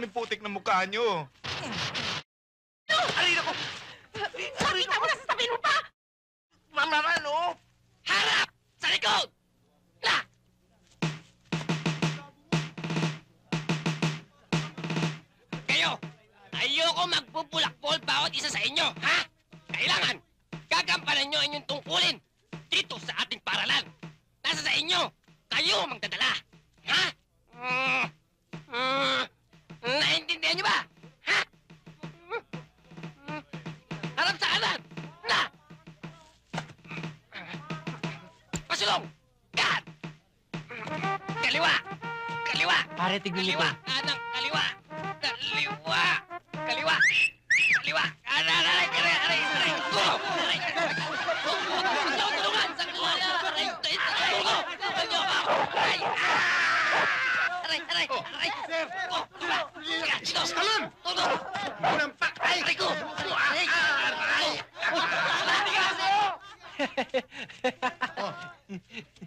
daming putik na mukha nyo. Aray ako! Nakita mo na sasabihin mo pa! Mama, ano? Harap! Sa likod! Na! Kayo! Ayoko magpupulakpol bawat isa sa inyo, ha? Kailangan, gagampanan nyo inyong tungkulin dito sa ating paralan. Nasa sa inyo, kayo magdadala. Ha? Naintindihan nyo ba? Ha? Harap sa kanan! Na! Pasulong! God! Kaliwa! Kaliwa! Pare, tignan niyo Kaliwa! to. Kanan! Kaliwa! Kaliwa! Kaliwa! Kaliwa! Kanan! Aray! Aray! Aray! Aray! Tulo! Aray! Tulungan! Sa kaliwa! Aray! Tulo! Tulungan niyo ako! Aray! Aray! Aray! Aray! Sir! Tulo! Dito! Talon! Tulo! Bunampak! Ay! Aray ko! Aray! Aray! Oh.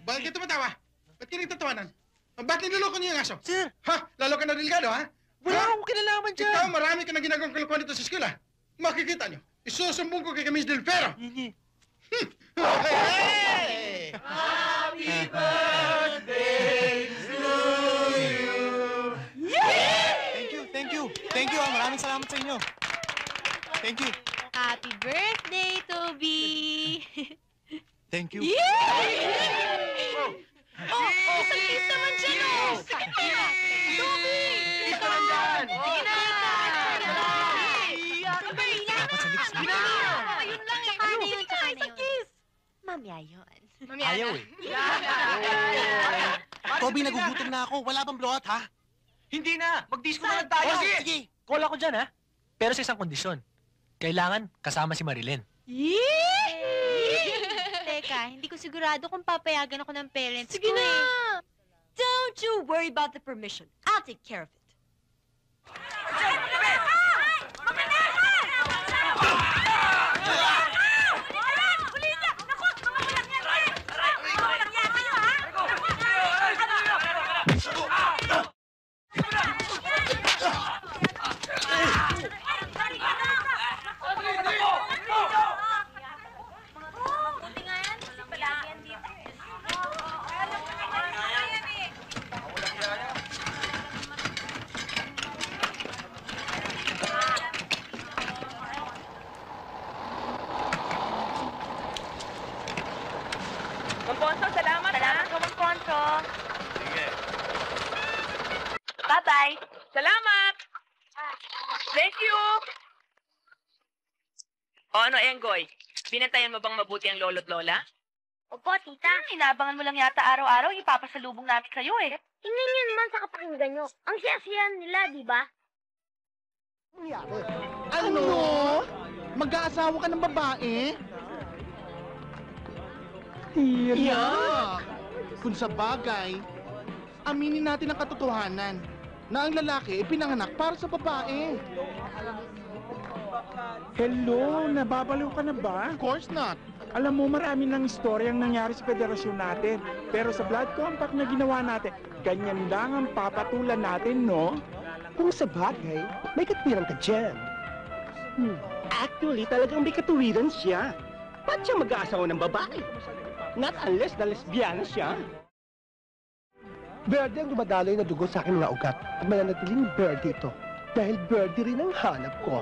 Bakit ka tumatawa? Ba't ka nagtatawanan? Ba't niloloko niyo yung aso? Sir! Ha? Lalo ka na delikado, ha? Wala Ha? akong kinalaman dyan! Ikaw, marami ka na ginagawang kalokohan dito sa eskwela. Makikita niyo. Isusumbong ko kay Miss Del Pero. Hindi. Hey! Happy birthday to you! Thank you, thank you. Thank you, maraming salamat sa inyo. Thank you. Happy birthday, Toby! Thank you. Oh, isang kiss naman siya, no? Sige na! Toby! Ito lang yan! Sige na! Toby, Dapat sa lips. Ayun lang eh. Tsaka na yun, tsaka na yun. Mamaya yun. Ayaw eh. Toby, nagugutom na ako. Wala bang blowout, ha? Hindi na! Mag-disco na lang tayo! Oh, sige. Call ako dyan, ha? Pero sa isang kondisyon. Kailangan kasama si Marilyn. Teka, hindi ko sigurado kung papayagan ako ng parents Sige ko na! eh. Don't you worry about the permission. I'll take care of it. Mamponso, salamat Salamat ka, Monconso. Sige. Tatay, salamat! Thank you! O ano, Enggoy? Binantayan mo bang mabuti ang lolo't lola? Opo, tita. Inabangan mo lang yata araw-araw, ipapasalubong namin kayo eh. Tingnan niyo naman sa kapakinggan niyo. Ang siya nila, di ba? Ano? Mag-aasawa ka ng babae? Yeah. Kung sa bagay, aminin natin ang katotohanan na ang lalaki ay pinanganak para sa babae. Hello, nababaliw ka na ba? Of course not. Alam mo, marami ng istoryang nangyari sa federasyon natin. Pero sa blood compact na ginawa natin, ganyan lang ang papatulan natin, no? Kung sa bagay, may katuwiran ka dyan. Actually, talagang may katuwiran siya. Ba't siya mag-aasawa ng babae? Not unless na lesbiana siya. Verde ang dumadaloy na dugo sa aking mga ugat at mananatiling verde ito. Dahil verde rin ang hanap ko.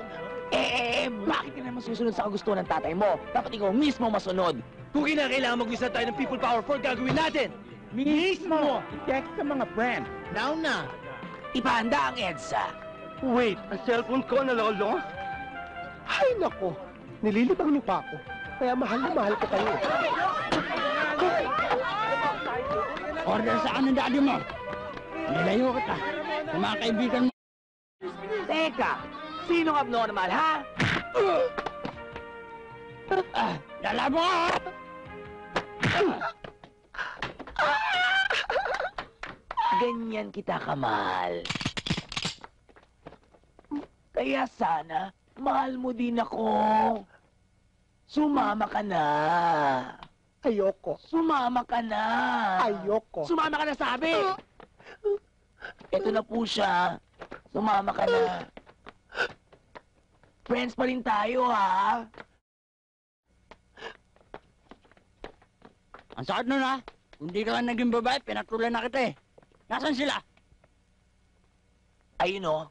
Bakit ka naman susunod sa kagustuhan ng tatay mo? Dapat ikaw mismo masunod. Kung kinakailangan mag-isa tayo ng people power for gagawin natin. Mismo! I-text sa mga friend. Now na. Ipahanda ang EDSA. Wait, ang cellphone ko nalolo? Ay, nako. Nililibang niyo pa ako. Kaya mahal na mahal ko kayo. Order sa ng daddy mo. Nilayo kita. Sa mga kaibigan mo. Teka, sino ang abnormal, ha? Dala mo! Ganyan kita kamahal. Kaya sana, mahal mo din ako. Sumama ka na. Ayoko. Sumama ka na. Ayoko. Sumama ka na, sabi! Ito na po siya. Sumama ka na. Friends pa rin tayo, ha? Ang sakit nun, ha? Kung di ka lang naging babae, pinatulan na kita eh. Nasaan sila? Ayun, oh.